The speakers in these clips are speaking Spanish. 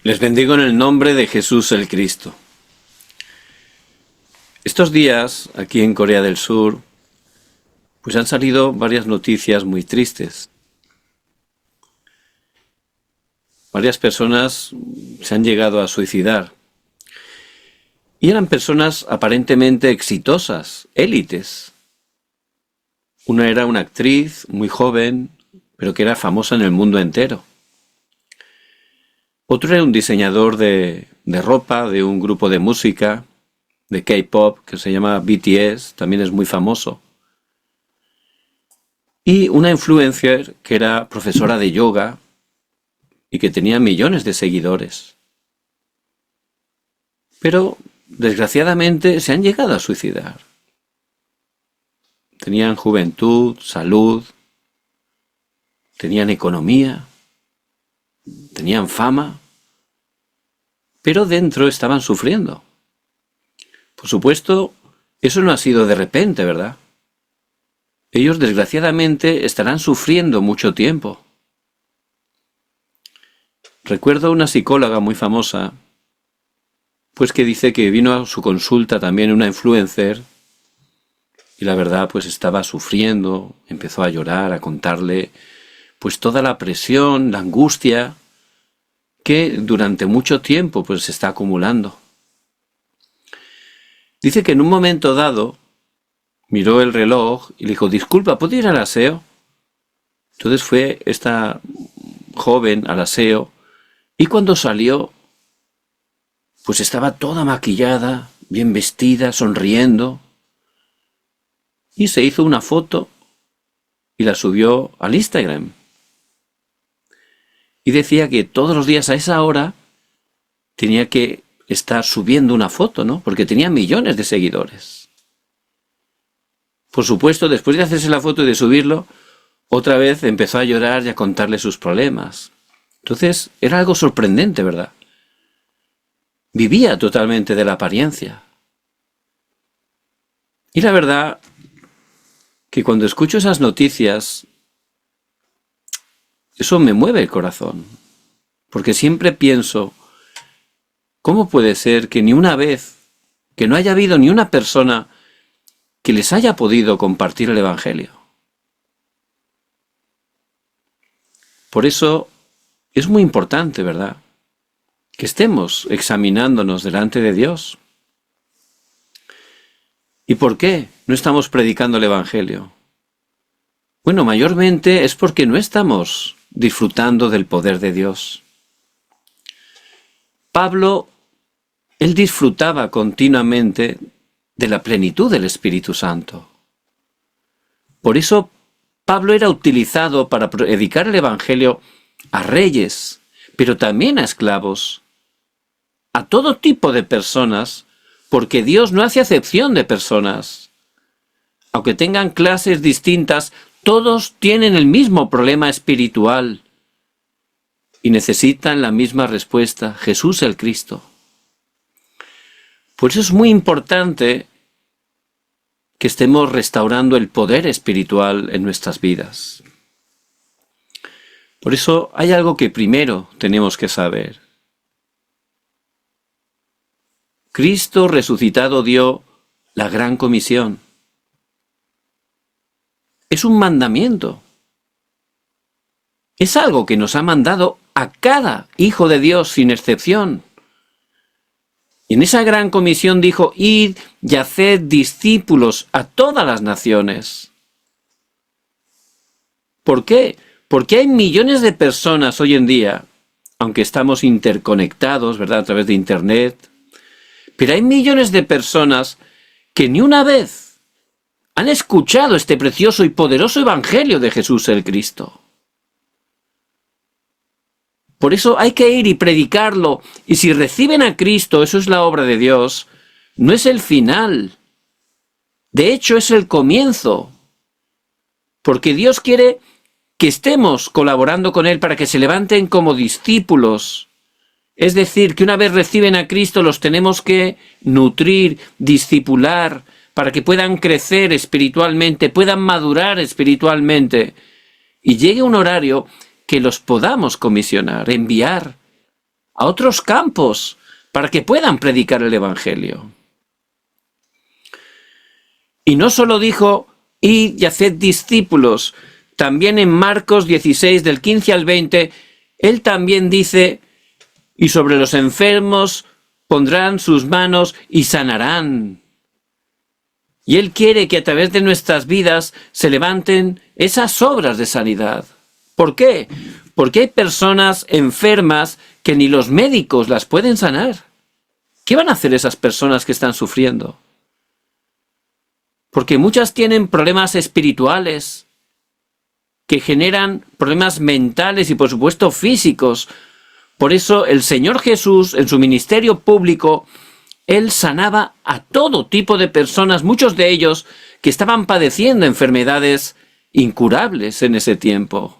Les bendigo en el nombre de Jesús el Cristo. Estos días, aquí en Corea del Sur, pues han salido varias noticias muy tristes. Varias personas se han llegado a suicidar. Y eran personas aparentemente exitosas, élites. Una era una actriz muy joven, pero que era famosa en el mundo entero. Otro era un diseñador de ropa de un grupo de música, de K-pop, que se llama BTS, también es muy famoso. Y una influencer que era profesora de yoga y que tenía millones de seguidores. Pero, desgraciadamente, se han llegado a suicidar. Tenían juventud, salud, tenían economía, tenían fama, pero dentro estaban sufriendo. Por supuesto, eso no ha sido de repente, ¿verdad? Ellos, desgraciadamente, estarán sufriendo mucho tiempo. Recuerdo una psicóloga muy famosa, pues que dice que vino a su consulta también una influencer, y la verdad, pues estaba sufriendo, empezó a llorar, a contarle, pues toda la presión, la angustia, que durante mucho tiempo pues se está acumulando. Dice que en un momento dado miró el reloj y le dijo: disculpa, ¿puedo ir al aseo? Entonces fue esta joven al aseo y cuando salió pues estaba toda maquillada, bien vestida, sonriendo, y se hizo una foto y la subió al Instagram. Y decía que todos los días a esa hora tenía que estar subiendo una foto, ¿no? Porque tenía millones de seguidores. Por supuesto, después de hacerse la foto y de subirlo, otra vez empezó a llorar y a contarle sus problemas. Entonces, era algo sorprendente, ¿verdad? Vivía totalmente de la apariencia. Y la verdad que cuando escucho esas noticias, eso me mueve el corazón, porque siempre pienso, ¿cómo puede ser que ni una vez, que no haya habido ni una persona que les haya podido compartir el Evangelio? Por eso es muy importante, ¿verdad?, que estemos examinándonos delante de Dios. ¿Y por qué no estamos predicando el Evangelio? Bueno, mayormente es porque no estamos disfrutando del poder de Dios. Pablo, él disfrutaba continuamente de la plenitud del Espíritu Santo. Por eso Pablo era utilizado para predicar el Evangelio a reyes, pero también a esclavos, a todo tipo de personas, porque Dios no hace acepción de personas. Aunque tengan clases distintas, todos tienen el mismo problema espiritual y necesitan la misma respuesta: Jesús el Cristo. Por eso es muy importante que estemos restaurando el poder espiritual en nuestras vidas. Por eso hay algo que primero tenemos que saber. Cristo resucitado dio la gran comisión. Es un mandamiento. Es algo que nos ha mandado a cada hijo de Dios sin excepción. Y en esa gran comisión dijo: id y haced discípulos a todas las naciones. ¿Por qué? Porque hay millones de personas hoy en día, aunque estamos interconectados, ¿verdad?, a través de Internet, pero hay millones de personas que ni una vez han escuchado este precioso y poderoso Evangelio de Jesús el Cristo. Por eso hay que ir y predicarlo, y si reciben a Cristo, eso es la obra de Dios, no es el final. De hecho, es el comienzo. Porque Dios quiere que estemos colaborando con Él para que se levanten como discípulos. Es decir, que una vez reciben a Cristo los tenemos que nutrir, discipular, para que puedan crecer espiritualmente, puedan madurar espiritualmente, y llegue un horario que los podamos comisionar, enviar a otros campos para que puedan predicar el Evangelio. Y no solo dijo, id y haced discípulos, también en Marcos 16, del 15 al 20, él también dice, y sobre los enfermos pondrán sus manos y sanarán. Y él quiere que a través de nuestras vidas se levanten esas obras de sanidad. ¿Por qué? Porque hay personas enfermas que ni los médicos las pueden sanar. ¿Qué van a hacer esas personas que están sufriendo? Porque muchas tienen problemas espirituales que generan problemas mentales y por supuesto físicos. Por eso el Señor Jesús en su ministerio público, él sanaba a todo tipo de personas, muchos de ellos que estaban padeciendo enfermedades incurables en ese tiempo.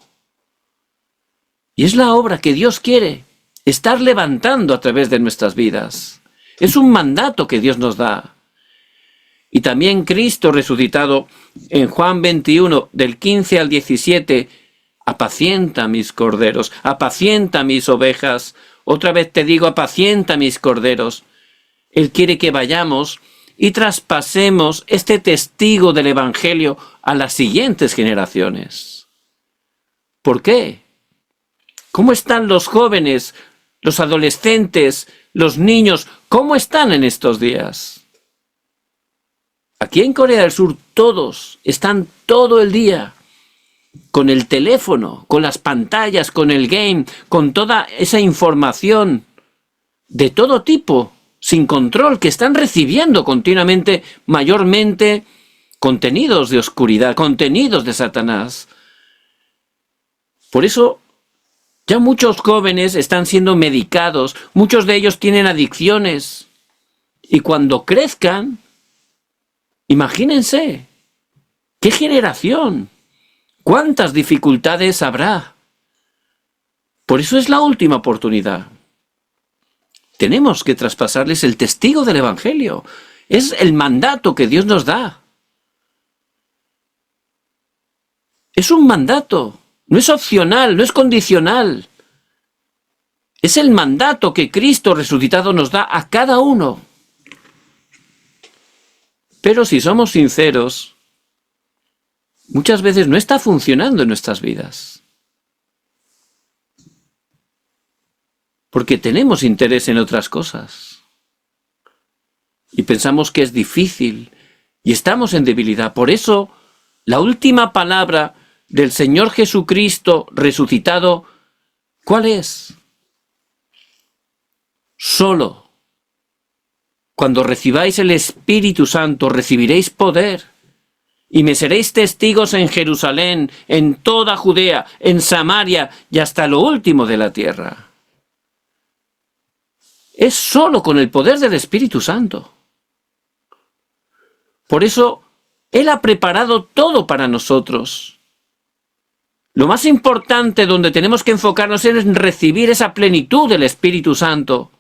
Y es la obra que Dios quiere, estar levantando a través de nuestras vidas. Es un mandato que Dios nos da. Y también Cristo resucitado en Juan 21, del 15 al 17, apacienta mis corderos, apacienta mis ovejas. Otra vez te digo, apacienta mis corderos. Él quiere que vayamos y traspasemos este testigo del Evangelio a las siguientes generaciones. ¿Por qué? ¿Cómo están los jóvenes, los adolescentes, los niños? ¿Cómo están en estos días? Aquí en Corea del Sur todos están todo el día con el teléfono, con las pantallas, con el game, con toda esa información de todo tipo, sin control, que están recibiendo continuamente, mayormente, contenidos de oscuridad, contenidos de Satanás. Por eso, ya muchos jóvenes están siendo medicados, muchos de ellos tienen adicciones, y cuando crezcan, imagínense, ¿qué generación? ¿Cuántas dificultades habrá? Por eso es la última oportunidad. Tenemos que traspasarles el testigo del Evangelio. Es el mandato que Dios nos da. Es un mandato, no es opcional, no es condicional. Es el mandato que Cristo resucitado nos da a cada uno. Pero si somos sinceros, muchas veces no está funcionando en nuestras vidas. Porque tenemos interés en otras cosas. Y pensamos que es difícil. Y estamos en debilidad. Por eso, la última palabra del Señor Jesucristo resucitado, ¿cuál es? Solo cuando recibáis el Espíritu Santo, recibiréis poder, y me seréis testigos en Jerusalén, en toda Judea, en Samaria y hasta lo último de la tierra. Es solo con el poder del Espíritu Santo. Por eso, Él ha preparado todo para nosotros. Lo más importante donde tenemos que enfocarnos es en recibir esa plenitud del Espíritu Santo.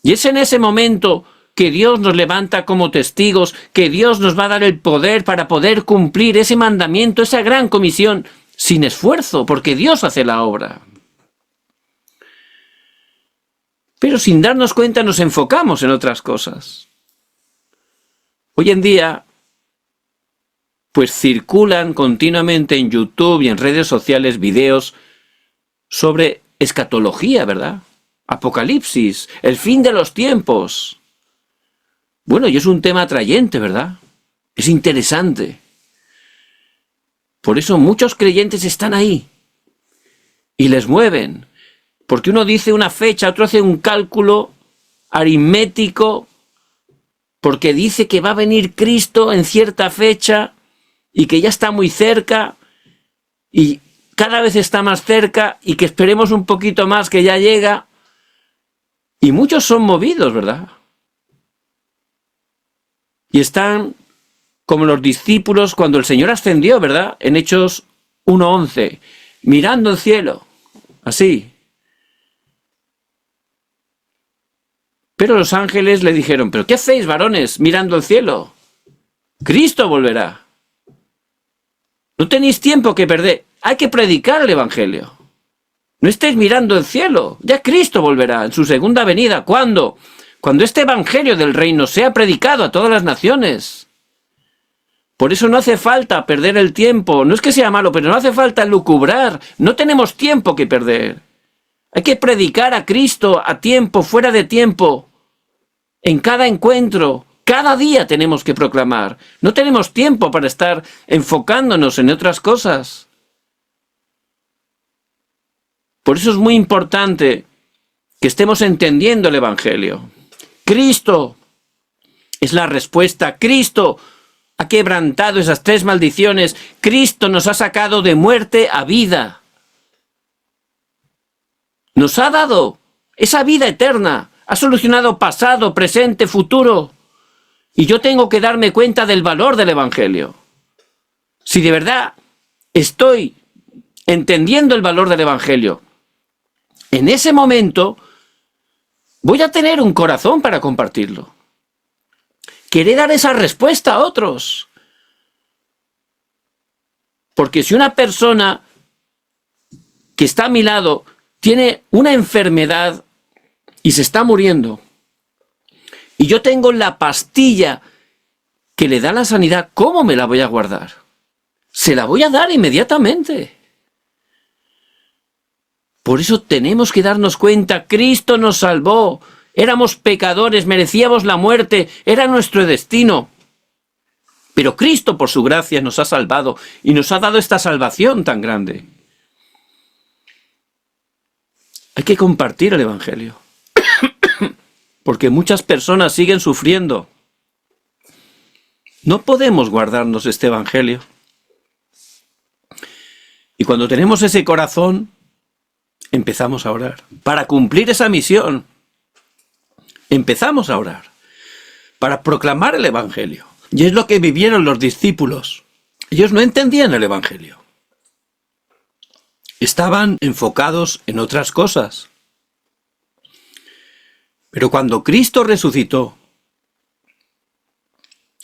Y es en ese momento que Dios nos levanta como testigos, que Dios nos va a dar el poder para poder cumplir ese mandamiento, esa gran comisión, sin esfuerzo, porque Dios hace la obra. Pero sin darnos cuenta nos enfocamos en otras cosas. Hoy en día, pues circulan continuamente en YouTube y en redes sociales videos sobre escatología, ¿verdad? Apocalipsis, el fin de los tiempos. Bueno, y es un tema atrayente, ¿verdad? Es interesante. Por eso muchos creyentes están ahí y les mueven. Porque uno dice una fecha, otro hace un cálculo aritmético, porque dice que va a venir Cristo en cierta fecha y que ya está muy cerca y cada vez está más cerca y que esperemos un poquito más que ya llega. Y muchos son movidos, ¿verdad? Y están como los discípulos cuando el Señor ascendió, ¿verdad? En Hechos 1:11, mirando el cielo, así. Pero los ángeles le dijeron, ¿pero qué hacéis, varones, mirando el cielo? Cristo volverá. No tenéis tiempo que perder, hay que predicar el Evangelio. No estéis mirando el cielo. Ya Cristo volverá en su segunda venida. ¿Cuándo? Cuando este evangelio del reino sea predicado a todas las naciones. Por eso no hace falta perder el tiempo. No es que sea malo, pero no hace falta lucubrar. No tenemos tiempo que perder. Hay que predicar a Cristo a tiempo, fuera de tiempo. En cada encuentro, cada día tenemos que proclamar. No tenemos tiempo para estar enfocándonos en otras cosas. Por eso es muy importante que estemos entendiendo el evangelio. Cristo es la respuesta. Cristo ha quebrantado esas 3 maldiciones. Cristo nos ha sacado de muerte a vida. Nos ha dado esa vida eterna. Ha solucionado pasado, presente, futuro. Y yo tengo que darme cuenta del valor del evangelio. Si de verdad estoy entendiendo el valor del evangelio, en ese momento voy a tener un corazón para compartirlo. Querré dar esa respuesta a otros. Porque si una persona que está a mi lado tiene una enfermedad y se está muriendo, y yo tengo la pastilla que le da la sanidad, ¿cómo me la voy a guardar? Se la voy a dar inmediatamente. Por eso tenemos que darnos cuenta, Cristo nos salvó. Éramos pecadores, merecíamos la muerte, era nuestro destino. Pero Cristo, por su gracia, nos ha salvado y nos ha dado esta salvación tan grande. Hay que compartir el evangelio. Porque muchas personas siguen sufriendo. No podemos guardarnos este evangelio. Y cuando tenemos ese corazón, empezamos a orar. Para cumplir esa misión, empezamos a orar. Para proclamar el evangelio. Y es lo que vivieron los discípulos. Ellos no entendían el evangelio. Estaban enfocados en otras cosas. Pero cuando Cristo resucitó,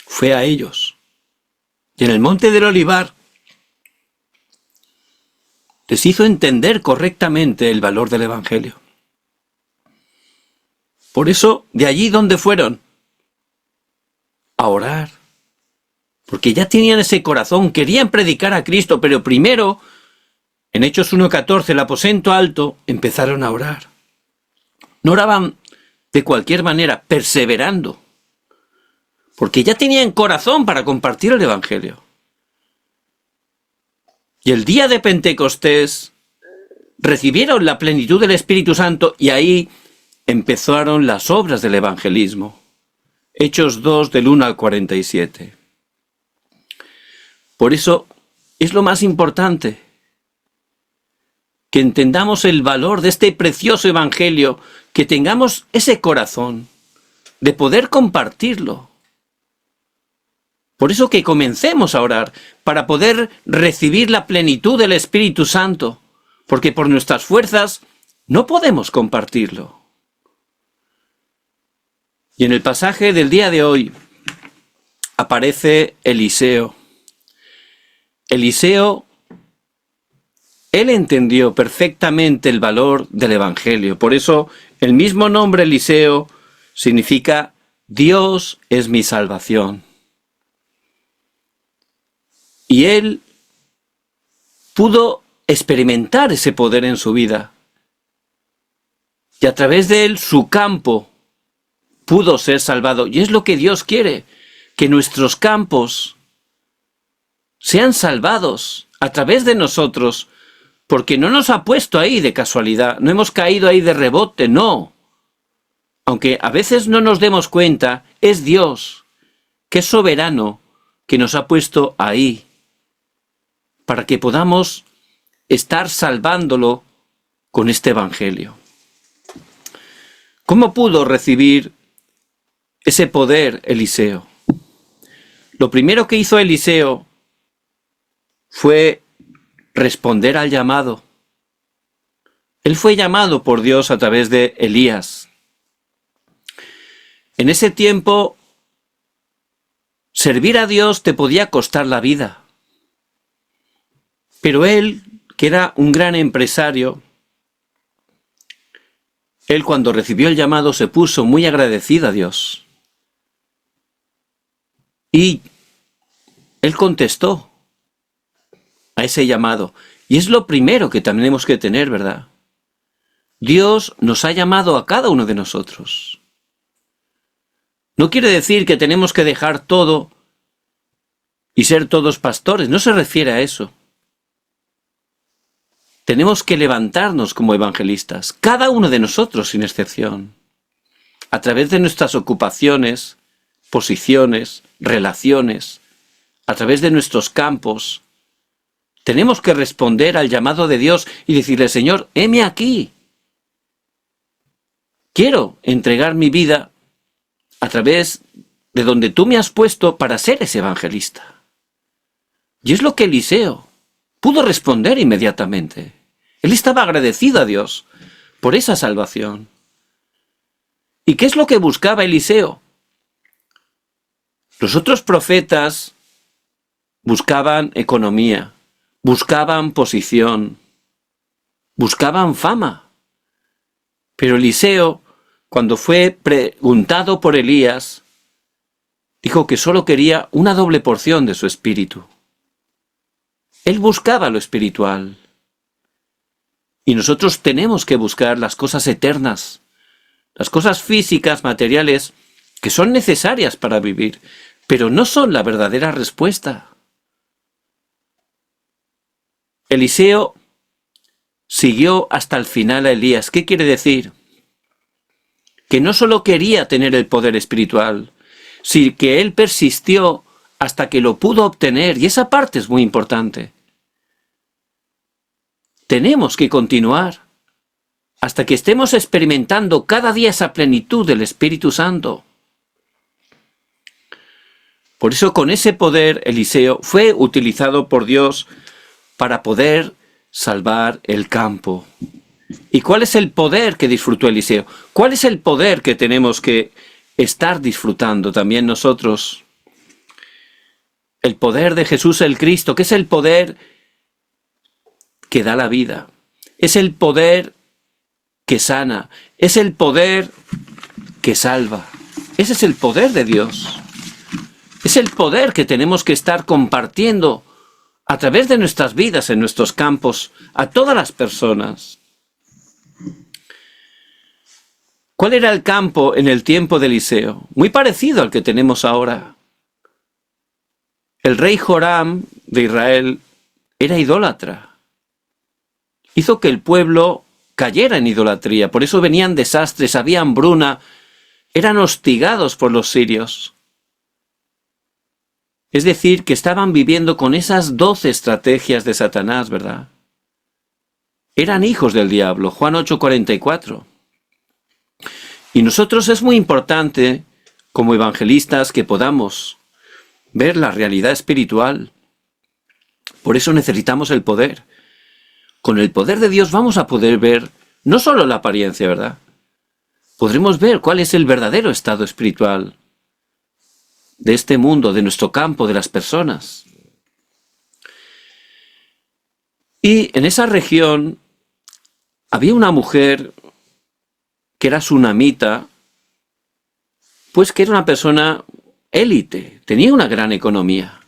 fue a ellos. Y en el monte del Olivar les hizo entender correctamente el valor del evangelio. Por eso, de allí donde fueron, a orar. Porque ya tenían ese corazón, querían predicar a Cristo, pero primero, en Hechos 1:14, el aposento alto, empezaron a orar. No oraban de cualquier manera, perseverando. Porque ya tenían corazón para compartir el evangelio. Y el día de Pentecostés recibieron la plenitud del Espíritu Santo y ahí empezaron las obras del evangelismo. Hechos 2, del 1 al 47. Por eso es lo más importante, que entendamos el valor de este precioso evangelio, que tengamos ese corazón de poder compartirlo. Por eso que comencemos a orar, para poder recibir la plenitud del Espíritu Santo, porque por nuestras fuerzas no podemos compartirlo. Y en el pasaje del día de hoy aparece Eliseo. Eliseo, él entendió perfectamente el valor del evangelio. Por eso el mismo nombre Eliseo significa Dios es mi salvación. Y él pudo experimentar ese poder en su vida. Y a través de él su campo pudo ser salvado. Y es lo que Dios quiere, que nuestros campos sean salvados a través de nosotros, porque no nos ha puesto ahí de casualidad, no hemos caído ahí de rebote, no. Aunque a veces no nos demos cuenta, es Dios, que es soberano, que nos ha puesto ahí, para que podamos estar salvándolo con este evangelio. ¿Cómo pudo recibir ese poder Eliseo? Lo primero que hizo Eliseo fue responder al llamado. Él fue llamado por Dios a través de Elías. En ese tiempo, servir a Dios te podía costar la vida. Pero él, que era un gran empresario, Él, cuando recibió el llamado, se puso muy agradecido a Dios. Y él contestó a ese llamado. Y es lo primero que tenemos que tener, ¿verdad? Dios nos ha llamado a cada uno de nosotros. No quiere decir que tenemos que dejar todo y ser todos pastores. No se refiere a eso. Tenemos que levantarnos como evangelistas, cada uno de nosotros sin excepción, a través de nuestras ocupaciones, posiciones, relaciones, a través de nuestros campos. Tenemos que responder al llamado de Dios y decirle: Señor, heme aquí. Quiero entregar mi vida a través de donde tú me has puesto para ser ese evangelista. Y es lo que Eliseo pudo responder inmediatamente. Él estaba agradecido a Dios por esa salvación. ¿Y qué es lo que buscaba Eliseo? Los otros profetas buscaban economía, buscaban posición, buscaban fama. Pero Eliseo, cuando fue preguntado por Elías, dijo que solo quería una doble porción de su espíritu. Él buscaba lo espiritual. Y nosotros tenemos que buscar las cosas eternas, las cosas físicas, materiales, que son necesarias para vivir, pero no son la verdadera respuesta. Eliseo siguió hasta el final a Elías. ¿Qué quiere decir? Que no solo quería tener el poder espiritual, sino que él persistió hasta que lo pudo obtener, y esa parte es muy importante. Tenemos que continuar hasta que estemos experimentando cada día esa plenitud del Espíritu Santo. Por eso, con ese poder, Eliseo fue utilizado por Dios para poder salvar el campo. ¿Y cuál es el poder que disfrutó Eliseo? ¿Cuál es el poder que tenemos que estar disfrutando también nosotros? El poder de Jesús el Cristo, que es el poder que da la vida. Es el poder que sana. Es el poder que salva. Ese es el poder de Dios. Es el poder que tenemos que estar compartiendo a través de nuestras vidas, en nuestros campos, a todas las personas. ¿Cuál era el campo en el tiempo de Eliseo? Muy parecido al que tenemos ahora. El rey Joram de Israel era idólatra. Hizo que el pueblo cayera en idolatría. Por eso venían desastres, había hambruna, eran hostigados por los sirios. Es decir, que estaban viviendo con esas 12 estrategias de Satanás, ¿verdad? Eran hijos del diablo, Juan 8:44. Y nosotros es muy importante, como evangelistas, que podamos ver la realidad espiritual. Por eso necesitamos el poder. Con el poder de Dios vamos a poder ver no solo la apariencia, ¿verdad? Podremos ver cuál es el verdadero estado espiritual de este mundo, de nuestro campo, de las personas. Y en esa región había una mujer que era sunamita, pues que era una persona élite, tenía una gran economía.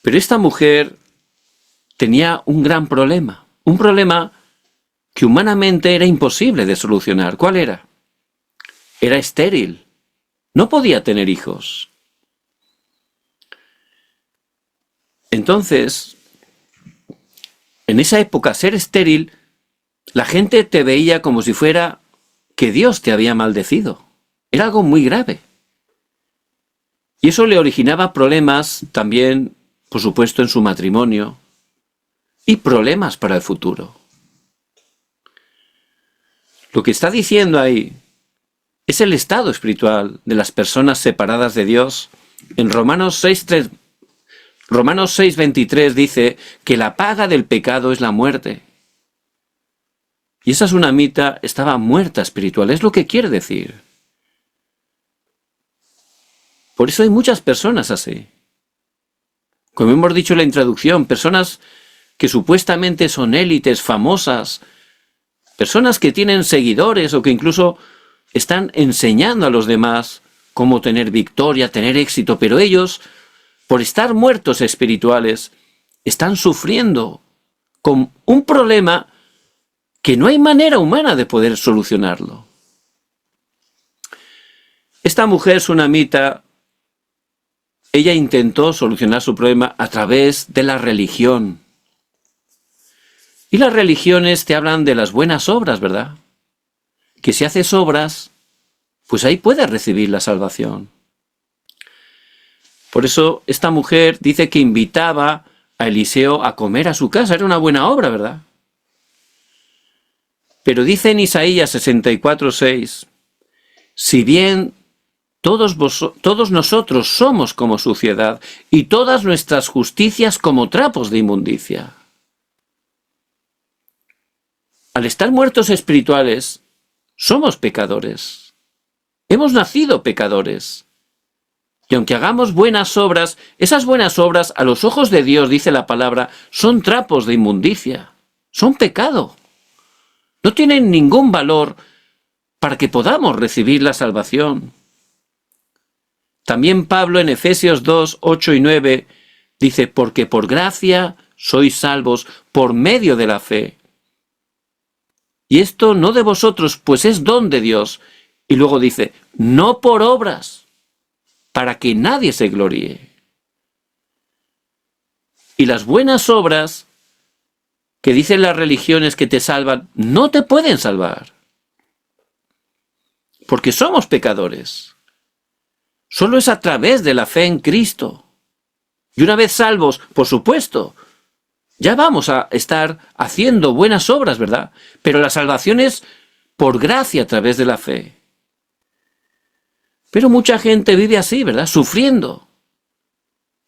Pero esta mujer tenía un gran problema, un problema que humanamente era imposible de solucionar. ¿Cuál era? Era estéril, no podía tener hijos. Entonces, en esa época, ser estéril, la gente te veía como si fuera que Dios te había maldecido. Era algo muy grave. Y eso le originaba problemas también, por supuesto, en su matrimonio y problemas para el futuro. Lo que está diciendo ahí es el estado espiritual de las personas separadas de Dios. En Romanos 6:23 dice que la paga del pecado es la muerte. Y esa sunamita estaba muerta espiritual, es lo que quiere decir. Por eso hay muchas personas así. Como hemos dicho en la introducción, personas que supuestamente son élites, famosas, Personas que tienen seguidores o que incluso están enseñando a los demás cómo tener victoria, tener éxito, pero ellos, por estar muertos espirituales, están sufriendo con un problema que no hay manera humana de poder solucionarlo. Esta mujer sunamita, ella intentó solucionar su problema a través de la religión. Y las religiones te hablan de las buenas obras, ¿verdad? Que si haces obras, pues ahí puedes recibir la salvación. Por eso esta mujer dice que invitaba a Eliseo a comer a su casa. Era una buena obra, ¿verdad? Pero dice en Isaías 64:6, si bien todos nosotros somos como suciedad y todas nuestras justicias como trapos de inmundicia. Al estar muertos espirituales, somos pecadores. Hemos nacido pecadores. Y aunque hagamos buenas obras, esas buenas obras a los ojos de Dios, dice la palabra, son trapos de inmundicia. Son pecado. No tienen ningún valor para que podamos recibir la salvación. También Pablo en Efesios 2, 8 y 9 dice, porque por gracia sois salvos por medio de la fe. Y esto no de vosotros, pues es don de Dios. Y luego dice, no por obras, para que nadie se gloríe. Y las buenas obras que dicen las religiones que te salvan, no te pueden salvar. Porque somos pecadores. Solo es a través de la fe en Cristo. Y una vez salvos, por supuesto, ya vamos a estar haciendo buenas obras, ¿verdad? Pero la salvación es por gracia a través de la fe. Pero mucha gente vive así, ¿verdad? Sufriendo.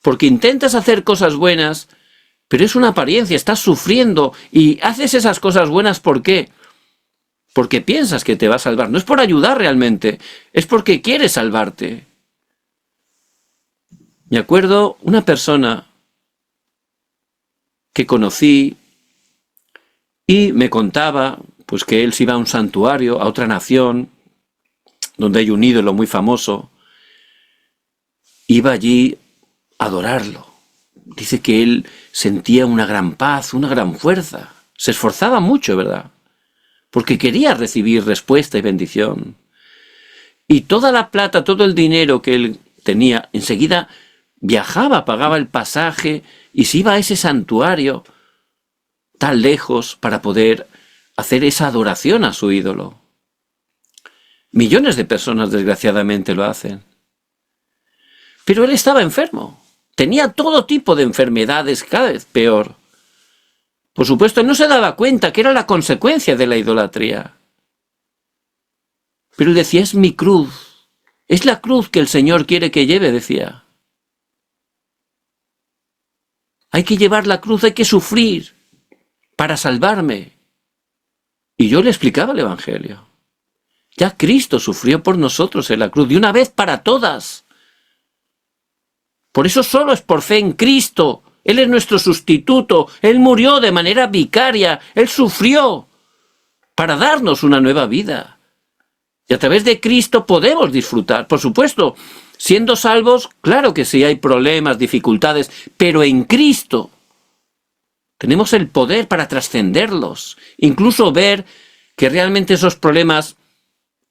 Porque intentas hacer cosas buenas, pero es una apariencia, estás sufriendo y haces esas cosas buenas, ¿por qué? Porque piensas que te va a salvar. No es por ayudar realmente, es porque quieres salvarte. Me acuerdo una persona que conocí y me contaba pues que él se iba a un santuario, a otra nación, donde hay un ídolo muy famoso, iba allí a adorarlo. Dice que él sentía una gran paz, una gran fuerza. Se esforzaba mucho, ¿verdad? Porque quería recibir respuesta y bendición. Y toda la plata, todo el dinero que él tenía, enseguida viajaba, pagaba el pasaje y se iba a ese santuario tan lejos para poder hacer esa adoración a su ídolo. Millones de personas, desgraciadamente, lo hacen. Pero él estaba enfermo. Tenía todo tipo de enfermedades, cada vez peor. Por supuesto, no se daba cuenta que era la consecuencia de la idolatría. Pero él decía, es mi cruz. Es la cruz que el Señor quiere que lleve, decía. Hay que llevar la cruz, hay que sufrir para salvarme. Y yo le explicaba el Evangelio. Ya Cristo sufrió por nosotros en la cruz, de una vez para todas. Por eso solo es por fe en Cristo. Él es nuestro sustituto. Él murió de manera vicaria. Él sufrió para darnos una nueva vida. Y a través de Cristo podemos disfrutar. Por supuesto, siendo salvos, claro que sí hay problemas, dificultades, pero en Cristo tenemos el poder para trascenderlos. Incluso ver que realmente esos problemas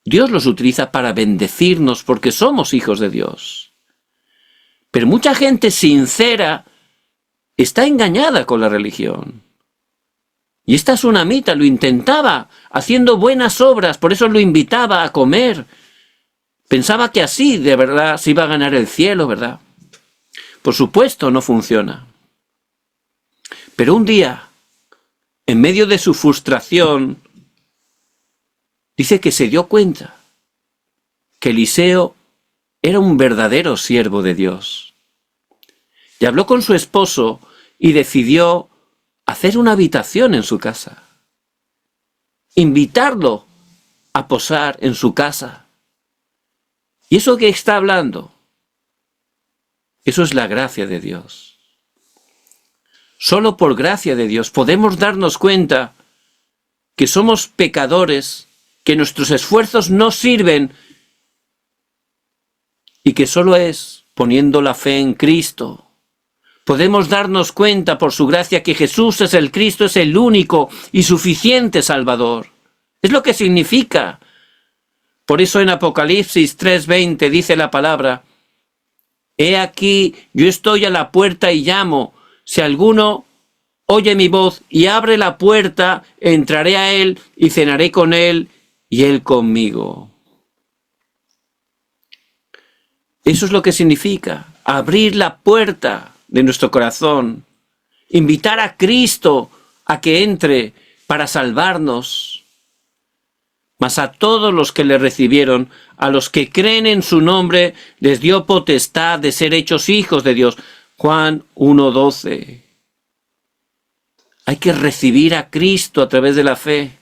Dios los utiliza para bendecirnos porque somos hijos de Dios. Pero mucha gente sincera está engañada con la religión. Y esta sunamita lo intentaba, haciendo buenas obras, por eso lo invitaba a comer. Pensaba que así, de verdad, se iba a ganar el cielo, ¿verdad? Por supuesto, no funciona. Pero un día, en medio de su frustración, dice que se dio cuenta que Eliseo era un verdadero siervo de Dios. Y habló con su esposo y decidió hacer una habitación en su casa. Invitarlo a posar en su casa. ¿Y eso que está hablando? Eso es la gracia de Dios. Solo por gracia de Dios podemos darnos cuenta que somos pecadores, que nuestros esfuerzos no sirven y que solo es poniendo la fe en Cristo. Podemos darnos cuenta por su gracia que Jesús es el Cristo, es el único y suficiente Salvador. Es lo que significa. Por eso en Apocalipsis 3:20 dice la palabra: He aquí, yo estoy a la puerta y llamo. Si alguno oye mi voz y abre la puerta, entraré a él y cenaré con él y él conmigo. Eso es lo que significa abrir la puerta de nuestro corazón, invitar a Cristo a que entre para salvarnos. Mas a todos los que le recibieron, a los que creen en su nombre, les dio potestad de ser hechos hijos de Dios. Juan 1:12. Hay que recibir a Cristo a través de la fe.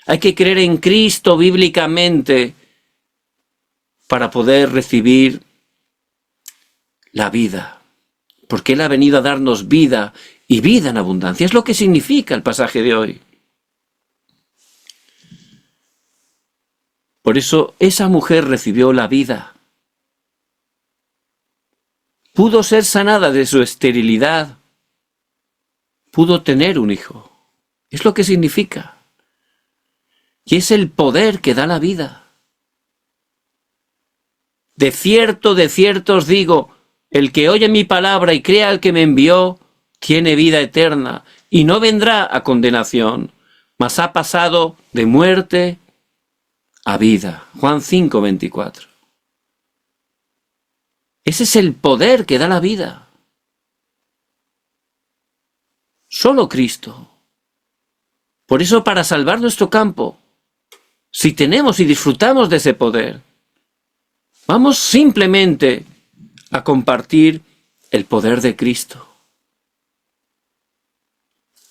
Hay que creer en Cristo bíblicamente para poder recibir la vida. Porque Él ha venido a darnos vida y vida en abundancia. Es lo que significa el pasaje de hoy. Por eso esa mujer recibió la vida. Pudo ser sanada de su esterilidad. Pudo tener un hijo. Es lo que significa. Y es el poder que da la vida. De cierto os digo, el que oye mi palabra y crea al que me envió, tiene vida eterna y no vendrá a condenación, mas ha pasado de muerte a vida. Juan 5:24. Ese es el poder que da la vida. Solo Cristo. Por eso, para salvar nuestro campo, si tenemos y disfrutamos de ese poder, vamos simplemente a compartir el poder de Cristo.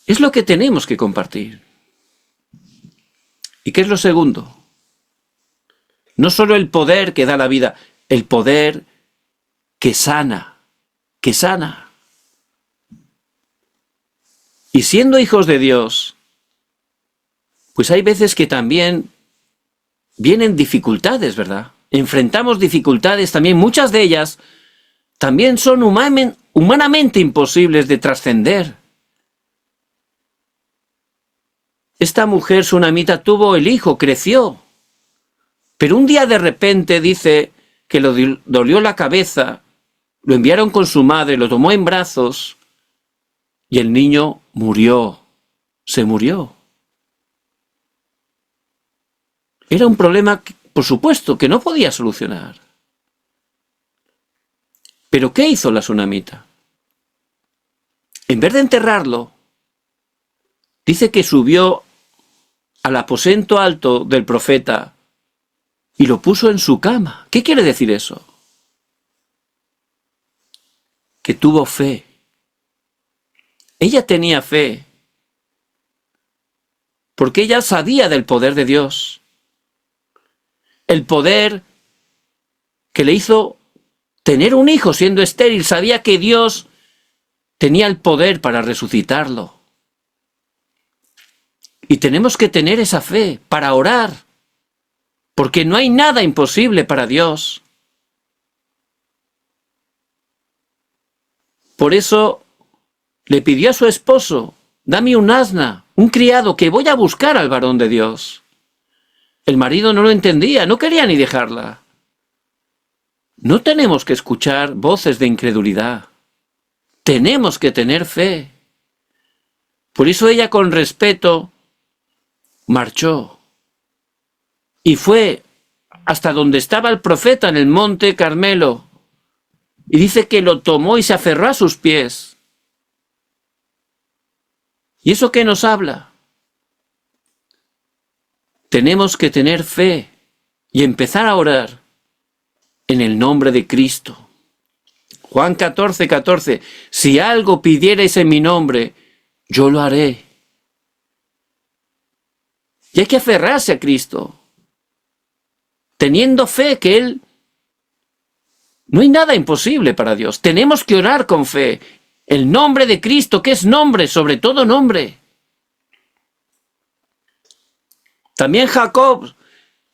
Es lo que tenemos que compartir. ¿Y qué es lo segundo? No solo el poder que da la vida, el poder que sana, que sana. Y siendo hijos de Dios, pues hay veces que también vienen dificultades, ¿verdad? Enfrentamos dificultades también, muchas de ellas también son humanamente imposibles de trascender. Esta mujer sunamita tuvo el hijo, creció, pero un día de repente dice que le dolió la cabeza, lo enviaron con su madre, lo tomó en brazos y el niño murió, se murió. Era un problema, por supuesto, que no podía solucionar. ¿Pero qué hizo la sunamita? En vez de enterrarlo, dice que subió al aposento alto del profeta y lo puso en su cama. ¿Qué quiere decir eso? Que tuvo fe. Ella tenía fe, porque ella sabía del poder de Dios. El poder que le hizo tener un hijo siendo estéril. Sabía que Dios tenía el poder para resucitarlo. Y tenemos que tener esa fe para orar, porque no hay nada imposible para Dios. Por eso le pidió a su esposo: dame un asna, un criado, que voy a buscar al varón de Dios. El marido no lo entendía, no quería ni dejarla. No tenemos que escuchar voces de incredulidad. Tenemos que tener fe. Por eso ella, con respeto, marchó y fue hasta donde estaba el profeta en el monte Carmelo. Y dice que lo tomó y se aferró a sus pies. ¿Y eso qué nos habla? Tenemos que tener fe y empezar a orar en el nombre de Cristo. Juan 14:14. Si algo pidierais en mi nombre, yo lo haré. Y hay que aferrarse a Cristo, teniendo fe que Él... No hay nada imposible para Dios. Tenemos que orar con fe. El nombre de Cristo, que es nombre sobre todo nombre. También Jacob,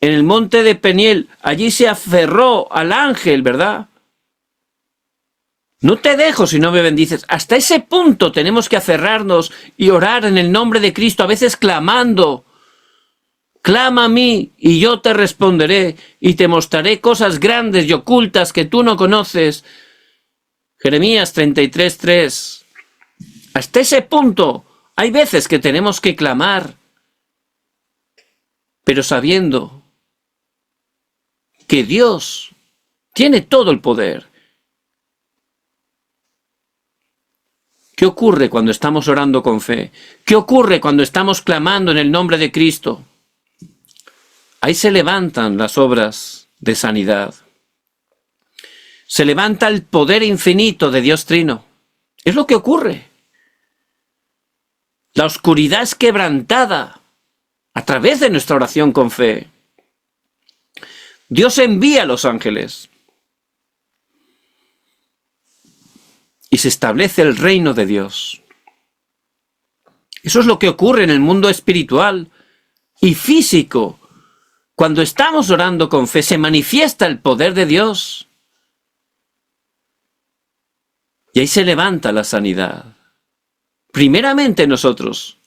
en el monte de Peniel, allí se aferró al ángel, ¿verdad? No te dejo si no me bendices. Hasta ese punto tenemos que aferrarnos y orar en el nombre de Cristo, a veces clamando. Clama a mí y yo te responderé y te mostraré cosas grandes y ocultas que tú no conoces. Jeremías 33:3. Hasta ese punto hay veces que tenemos que clamar, pero sabiendo que Dios tiene todo el poder. ¿Qué ocurre cuando estamos orando con fe? ¿Qué ocurre cuando estamos clamando en el nombre de Cristo? Ahí se levantan las obras de sanidad. Se levanta el poder infinito de Dios Trino. Es lo que ocurre. La oscuridad es quebrantada a través de nuestra oración con fe. Dios envía a los ángeles y se establece el reino de Dios. Eso es lo que ocurre en el mundo espiritual y físico. Cuando estamos orando con fe, se manifiesta el poder de Dios. Y ahí se levanta la sanidad. Primeramente nosotros,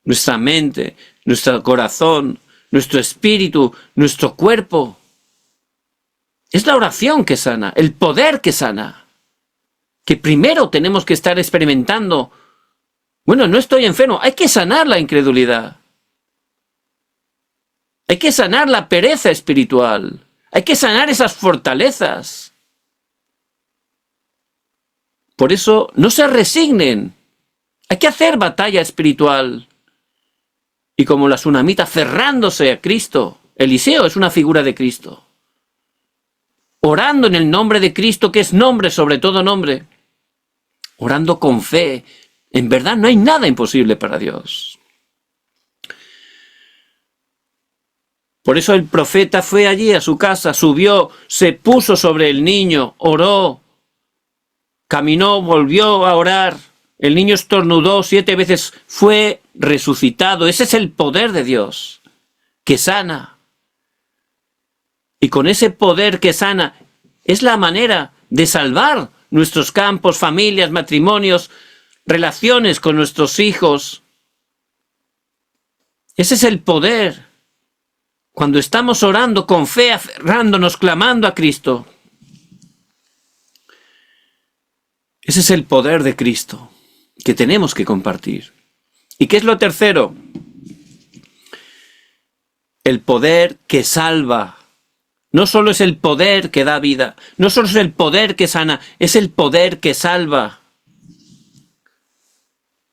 nuestra mente, nuestro corazón, nuestro espíritu, nuestro cuerpo. Es la oración que sana, el poder que sana. Que primero tenemos que estar experimentando. Bueno, no estoy enfermo, hay que sanar la incredulidad. Hay que sanar la pereza espiritual. Hay que sanar esas fortalezas. Por eso, no se resignen. Hay que hacer batalla espiritual. Y como la tsunamita, aferrándose a Cristo. Eliseo es una figura de Cristo. Orando en el nombre de Cristo, que es nombre sobre todo nombre. Orando con fe. En verdad no hay nada imposible para Dios. Por eso el profeta fue allí a su casa, subió, se puso sobre el niño, oró, caminó, volvió a orar. El niño estornudó 7 veces, fue resucitado. Ese es el poder de Dios, que sana. Y con ese poder que sana, es la manera de salvar nuestros campos, familias, matrimonios, relaciones con nuestros hijos. Ese es el poder. Cuando estamos orando con fe, aferrándonos, clamando a Cristo. Ese es el poder de Cristo que tenemos que compartir. ¿Y qué es lo tercero? El poder que salva. No solo es el poder que da vida, no solo es el poder que sana, es el poder que salva.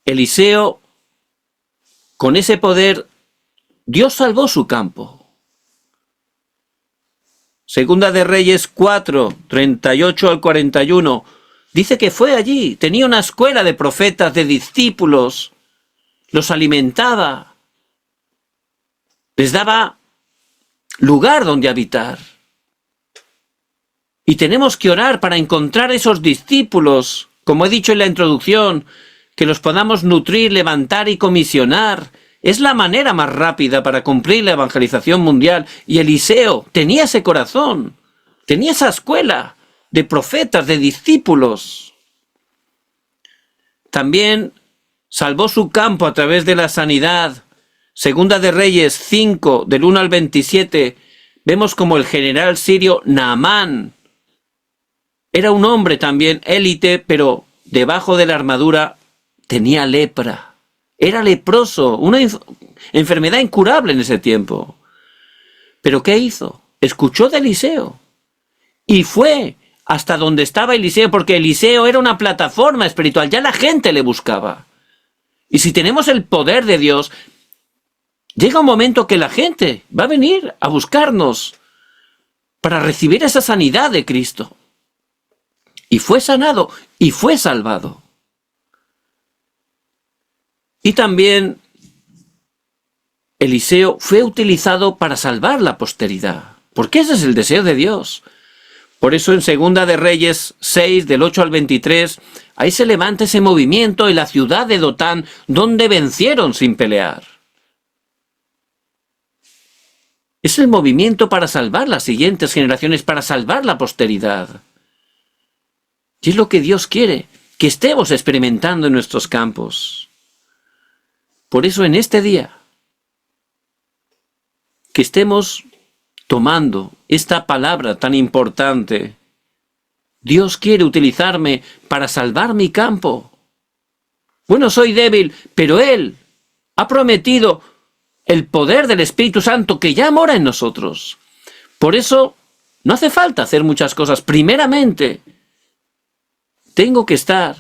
Eliseo, con ese poder, Dios salvó su campo. Segunda de Reyes 4, 38 al 41, dice que fue allí, tenía una escuela de profetas, de discípulos, los alimentaba, les daba lugar donde habitar. Y tenemos que orar para encontrar esos discípulos, como he dicho en la introducción, que los podamos nutrir, levantar y comisionar. Es la manera más rápida para cumplir la evangelización mundial. Y Eliseo tenía ese corazón, tenía esa escuela de profetas, de discípulos. También salvó su campo a través de la sanidad. Segunda de Reyes 5, del 1 al 27, vemos como el general sirio Naamán era un hombre también élite, pero debajo de la armadura tenía lepra. Era leproso, una enfermedad incurable en ese tiempo. ¿Pero qué hizo? Escuchó de Eliseo y fue hasta donde estaba Eliseo, porque Eliseo era una plataforma espiritual, ya la gente le buscaba. Y si tenemos el poder de Dios, llega un momento que la gente va a venir a buscarnos para recibir esa sanidad de Cristo. Y fue sanado y fue salvado. Y también Eliseo fue utilizado para salvar la posteridad, porque ese es el deseo de Dios. Por eso en Segunda de Reyes 6, del 8 al 23, ahí se levanta ese movimiento en la ciudad de Dotán, donde vencieron sin pelear. Es el movimiento para salvar las siguientes generaciones, para salvar la posteridad. Y es lo que Dios quiere, que estemos experimentando en nuestros campos. Por eso en este día, que estemos tomando esta palabra tan importante. Dios quiere utilizarme para salvar mi campo. Bueno, soy débil, pero Él ha prometido el poder del Espíritu Santo que ya mora en nosotros. Por eso no hace falta hacer muchas cosas. Primeramente, tengo que estar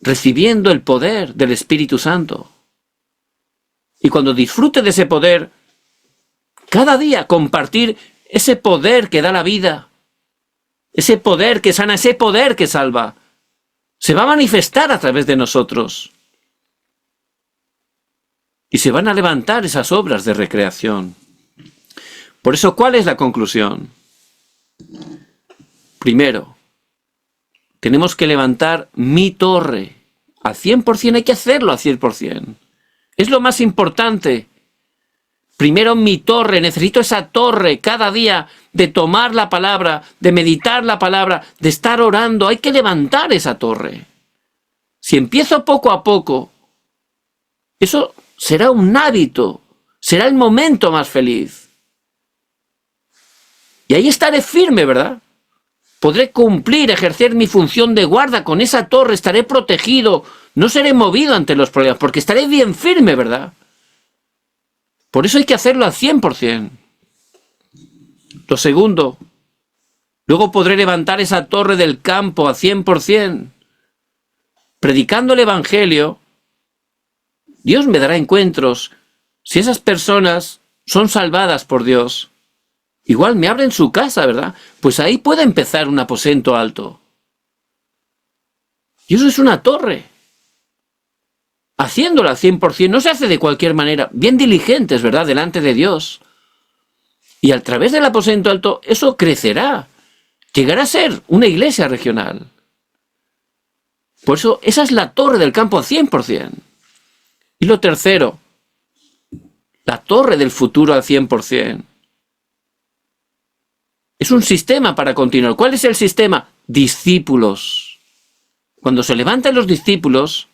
recibiendo el poder del Espíritu Santo. Y cuando disfrute de ese poder, cada día compartir ese poder que da la vida, ese poder que sana, ese poder que salva, se va a manifestar a través de nosotros. Y se van a levantar esas obras de recreación. Por eso, ¿cuál es la conclusión? Primero, tenemos que levantar mi torre. Al 100%, hay que hacerlo al 100%. Es lo más importante. Primero mi torre, necesito esa torre cada día de tomar la palabra, de meditar la palabra, de estar orando. Hay que levantar esa torre. Si empiezo poco a poco, eso será un hábito, será el momento más feliz. Y ahí estaré firme, ¿verdad? Podré cumplir, ejercer mi función de guarda con esa torre, estaré protegido, no seré movido ante los problemas, porque estaré bien firme, ¿verdad? Por eso hay que hacerlo al 100%. Lo segundo, luego podré levantar esa torre del campo al 100%. Predicando el Evangelio, Dios me dará encuentros. Si esas personas son salvadas por Dios, igual me abren su casa, ¿verdad? Pues ahí puede empezar un aposento alto. Y eso es una torre. Haciéndola al 100%, no se hace de cualquier manera, bien diligentes, ¿verdad?, delante de Dios. Y a través del aposento alto, eso crecerá, llegará a ser una iglesia regional. Por eso, esa es la torre del campo al 100%. Y lo tercero, la torre del futuro al 100%. Es un sistema para continuar. ¿Cuál es el sistema? Discípulos. Cuando se levantan los discípulos,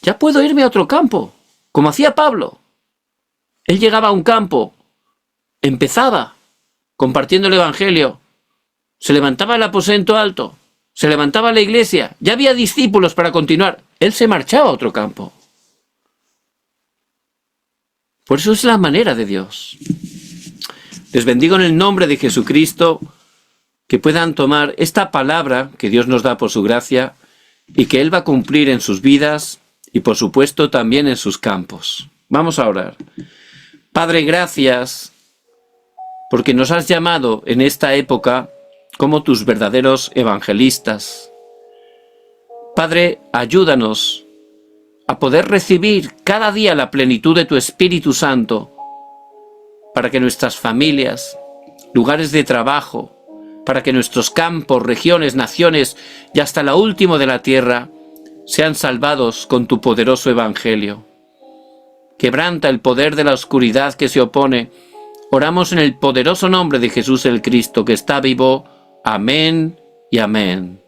ya puedo irme a otro campo, como hacía Pablo. Él llegaba a un campo, empezaba compartiendo el Evangelio, se levantaba el aposento alto, se levantaba la iglesia, ya había discípulos para continuar. Él se marchaba a otro campo. Por eso es la manera de Dios. Les bendigo en el nombre de Jesucristo, que puedan tomar esta palabra que Dios nos da por su gracia y que Él va a cumplir en sus vidas y por supuesto también en sus campos. Vamos a orar. Padre, gracias porque nos has llamado en esta época como tus verdaderos evangelistas. Padre, ayúdanos a poder recibir cada día la plenitud de tu Espíritu Santo para que nuestras familias, lugares de trabajo, para que nuestros campos, regiones, naciones y hasta la última de la tierra sean salvados con tu poderoso Evangelio. Quebranta el poder de la oscuridad que se opone. Oramos en el poderoso nombre de Jesús el Cristo, que está vivo. Amén y amén.